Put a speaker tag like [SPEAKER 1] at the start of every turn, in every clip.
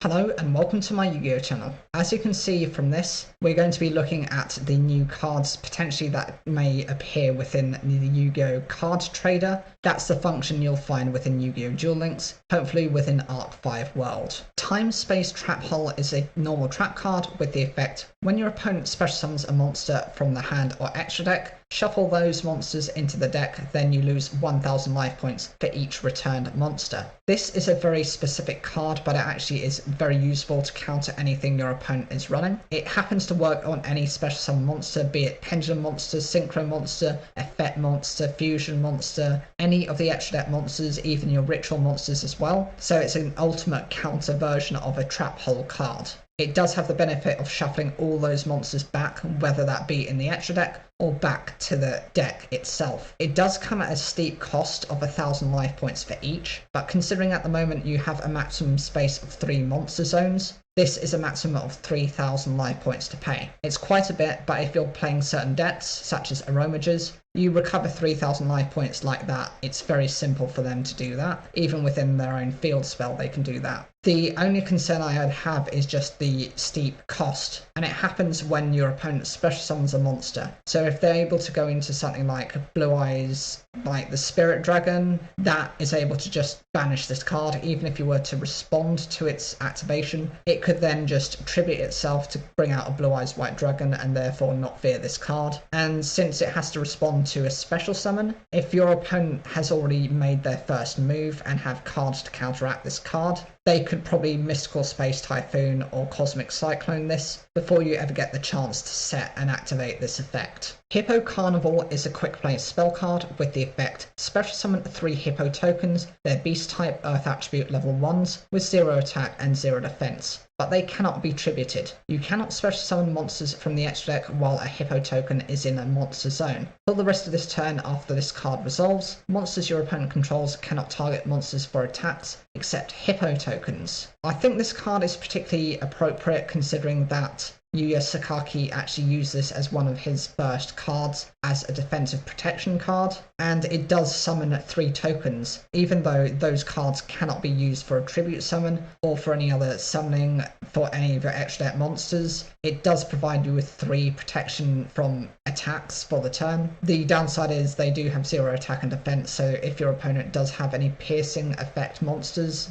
[SPEAKER 1] Hello and welcome to my Yu-Gi-Oh channel. As you can see from this, we're going to be looking at the new cards potentially that may appear within the Yu-Gi-Oh card trader. That's the function you'll find within Yu-Gi-Oh Duel Links, hopefully within Arc 5 world. Time Space Trap Hole is a normal trap card with the effect when your opponent special summons a monster from the hand or extra deck, shuffle those monsters into the deck, then you lose 1000 life points for each returned monster. This is a very specific card, but it actually is very useful to counter anything your opponent is running. It happens to work on any special summon monster, be it pendulum monster, synchro monster, effect monster, fusion monster, any of the extra deck monsters, even your ritual monsters as well. So it's an ultimate counter version of a trap hole card. It does have the benefit of shuffling all those monsters back, whether that be in the extra deck or back to the deck itself. It does come at a steep cost of 1000 life points for each, but considering at the moment you have a maximum space of 3 monster zones, this is a maximum of 3000 life points to pay. It's quite a bit, but if you're playing certain decks, such as Aromages, you recover 3000 life points like that. It's very simple for them to do that. Even within their own field spell, they can do that. The only concern I would have is just the steep cost, and it happens when your opponent special summons a monster. So if they're able to go into something like Blue Eyes, like the Spirit Dragon, that is able to just banish this card. Even if you were to respond to its activation, it could then just tribute itself to bring out a Blue Eyes White Dragon and therefore not fear this card. And since it has to respond to a special summon, if your opponent has already made their first move and have cards to counteract this card, they could probably Mystical Space Typhoon or Cosmic Cyclone this before you ever get the chance to set and activate this effect. Hippo Carnival is a quick play spell card with the effect special summon 3 Hippo tokens, their beast type earth attribute level 1s with 0 attack and 0 defense, but they cannot be tributed. You cannot special summon monsters from the extra deck while a Hippo token is in a monster zone. For the rest of this turn after this card resolves, monsters your opponent controls cannot target monsters for attacks except Hippo tokens. I think this card is particularly appropriate considering that Yuya Sakaki actually used this as one of his first cards as a defensive protection card, and it does summon 3 tokens, even though those cards cannot be used for a tribute summon or for any other summoning for any of your extra deck monsters. It does provide you with 3 protection from attacks for the turn. The downside is they do have 0 attack and defense, so if your opponent does have any piercing effect monsters,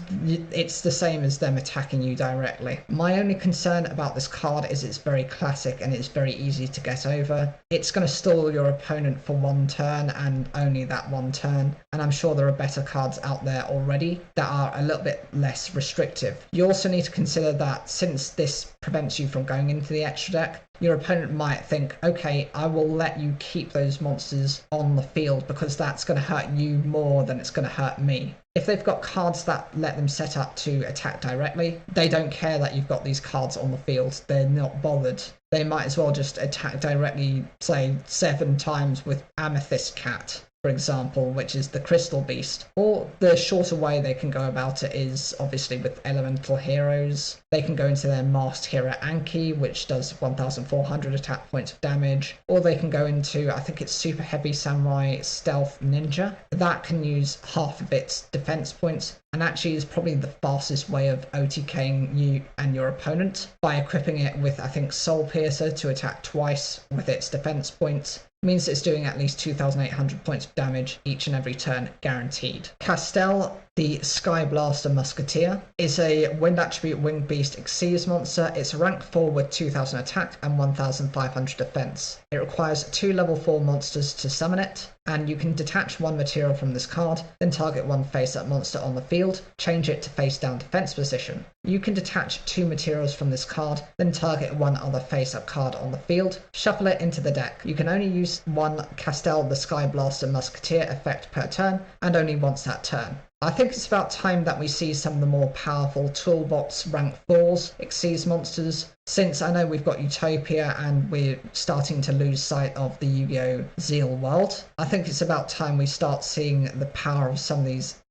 [SPEAKER 1] it's the same as them attacking you directly. My only concern about this card is it's very classic and it's very easy to get over. It's going to stall your opponent for 1 turn and only that 1 turn, and I'm sure there are better cards out there already that are a little bit less restrictive. You also need to consider that since this prevents you from going into the extra deck, your opponent might think, okay, I will let you keep those monsters on the field because that's going to hurt you more than it's going to hurt me. If they've got cards that let them set up to attack directly, they don't care that you've got these cards on the field. They're not bothered. They might as well just attack directly, say, 7 times with Amethyst Cat, for example, which is the Crystal Beast. Or the shorter way they can go about it is obviously with Elemental Heroes. They can go into their Masked Hero Anki, which does 1400 attack points of damage. Or they can go into, I think it's Super Heavy Samurai Stealth Ninja. That can use half of its defense points, and actually is probably the fastest way of OTKing you and your opponent by equipping it with, I think, Soul Piercer to attack twice with its defense points. Means it's doing at least 2800 points of damage each and every turn guaranteed. Castel, the skyblaster musketeer, is a wind attribute winged beast Xyz monster. It's a rank 4 with 2000 attack and 1500 defense. It requires 2 level 4 monsters to summon it, and you can detach 1 material from this card, then target 1 face-up monster on the field, change it to face-down defense position. You can detach 2 materials from this card, then target 1 other face-up card on the field, shuffle it into the deck. You can only use 1 Castel the Skyblaster Musketeer effect per turn, and only once that turn. I think it's about time that we see some of the more powerful toolbox rank 4s, Xyz monsters, since I know we've got Utopia and we're starting to lose sight of the Yu-Gi-Oh! Zeal world. I think it's about time we start seeing the power of some of these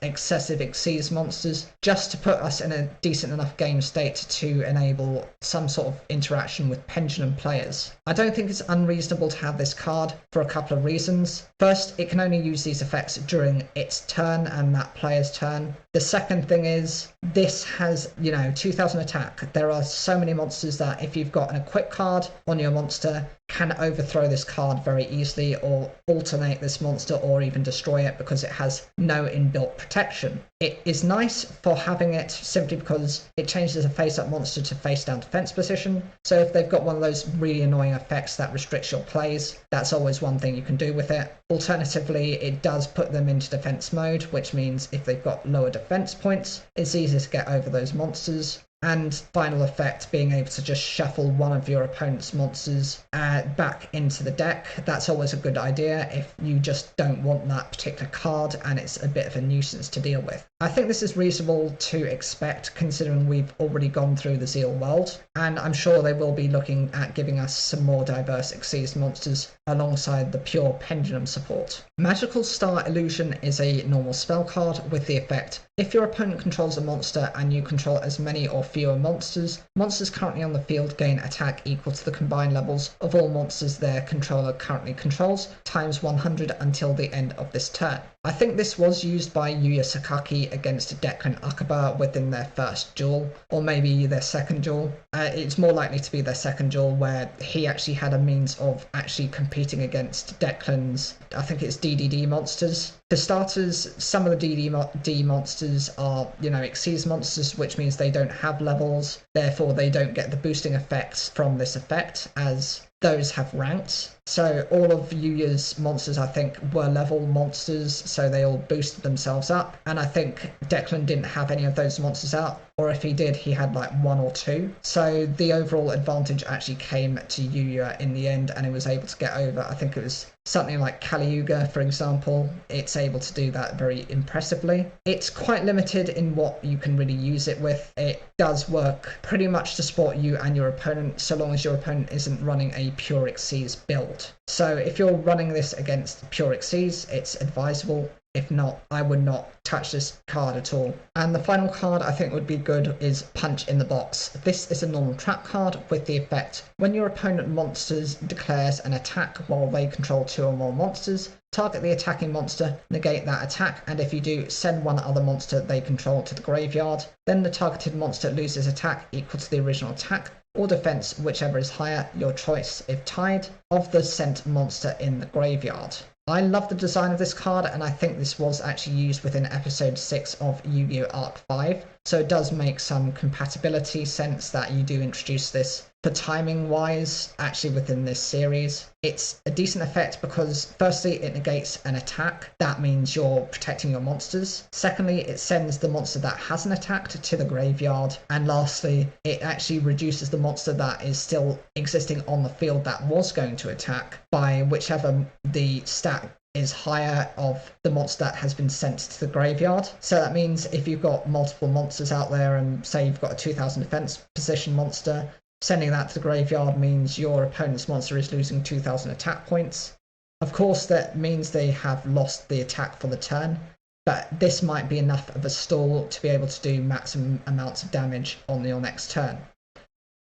[SPEAKER 1] excessive Xyz monsters, just to put us in a decent enough game state to enable some sort of interaction with pendulum players. I don't think it's unreasonable to have this card for a couple of reasons. First, it can only use these effects during its turn and that player's turn. The second thing is, this has, 2000 attack. There are so many monsters that if you've got an equip card on your monster, can overthrow this card very easily, or alternate this monster, or even destroy it because it has no inbuilt protection. It is nice for having it simply because it changes a face-up monster to face-down defense position. So if they've got one of those really annoying effects that restricts your plays, that's always one thing you can do with it. Alternatively, it does put them into defense mode, which means if they've got lower defense points, it's easier to get over those monsters. And final effect, being able to just shuffle one of your opponent's monsters back into the deck. That's always a good idea if you just don't want that particular card and it's a bit of a nuisance to deal with. I think this is reasonable to expect considering we've already gone through the Zeal world, and I'm sure they will be looking at giving us some more diverse Xyz monsters alongside the pure pendulum support. Magical Star Illusion is a normal spell card with the effect: if your opponent controls a monster and you control as many or fewer monsters, monsters currently on the field gain attack equal to the combined levels of all monsters their controller currently controls, times 100 until the end of this turn. I think this was used by Yuya Sakaki against Declan Akaba within their first duel, or maybe their second duel. It's more likely to be their second duel, where he actually had a means of actually competing against Declan's, I think it's DDD monsters. For starters, some of the DDD monsters are, Xyz monsters, which means they don't have levels, therefore they don't get the boosting effects from this effect, as those have ranks. So all of Yuya's monsters, I think, were level monsters, so they all boosted themselves up. And I think Declan didn't have any of those monsters out, or if he did, he had like one or two. So the overall advantage actually came to Yuya in the end, and he was able to get over, I think it was something like Kali-Yuga, for example. It's able to do that very impressively. It's quite limited in what you can really use it with. It does work pretty much to support you and your opponent, so long as your opponent isn't running a pure Xyz build. So if you're running this against pure Xyz, it's advisable. If not, I would not touch this card at all. And the final card I think would be good is Punch in the Box. This is a normal trap card with the effect: when your opponent monsters declares an attack while they control two or more monsters, target the attacking monster, negate that attack, and if you do, send one other monster they control to the graveyard. Then the targeted monster loses attack equal to the original attack or defense, whichever is higher, your choice if tied, of the sent monster in the graveyard. I love the design of this card, and I think this was actually used within episode 6 of Yu-Gi-Oh! Arc 5, so it does make some compatibility sense that you do introduce this for timing wise actually within this series. It's a decent effect because firstly it negates an attack, that means you're protecting your monsters. Secondly, it sends the monster that hasn't attacked to the graveyard, and lastly it actually reduces the monster that is still existing on the field that was going to attack by whichever the stat is higher of the monster that has been sent to the graveyard. So that means if you've got multiple monsters out there and say you've got a 2000 defense position monster, sending that to the graveyard means your opponent's monster is losing 2000 attack points. Of course that means they have lost the attack for the turn, but this might be enough of a stall to be able to do maximum amounts of damage on your next turn.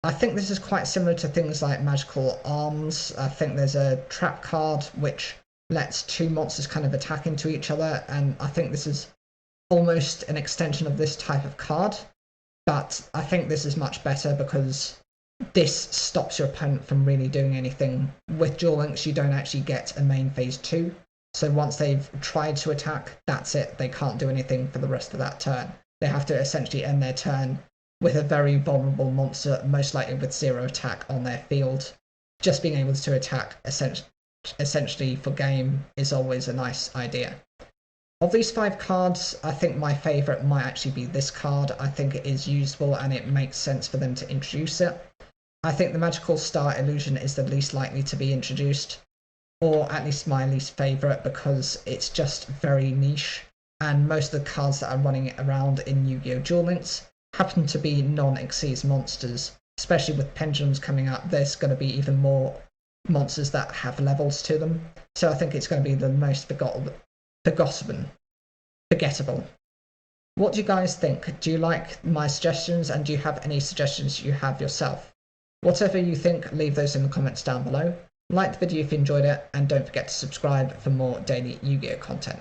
[SPEAKER 1] I think this is quite similar to things like Magical Arms. I think there's a trap card which lets two monsters kind of attack into each other, and I think this is almost an extension of this type of card, but I think this is much better because this stops your opponent from really doing anything. With Duel Links you don't actually get a main phase 2, so once they've tried to attack, that's it, they can't do anything for the rest of that turn. They have to essentially end their turn with a very vulnerable monster, most likely with 0 attack on their field. Just being able to attack essentially for game is always a nice idea. Of these 5 cards, I think my favourite might actually be this card. I think it is useful and it makes sense for them to introduce it. I think the Magical Star Illusion is the least likely to be introduced, or at least my least favourite, because it's just very niche, and most of the cards that are running around in Yu-Gi-Oh! Duel Links happen to be non-Xyz monsters. Especially with pendulums coming up, there's going to be even more monsters that have levels to them, so I think it's going to be the most forgotten. forgettable. What do you guys think? Do you like my suggestions, and do you have any suggestions you have yourself? Whatever you think, leave those in the comments down below. Like the video if you enjoyed it, and don't forget to subscribe for more daily Yu-Gi-Oh content.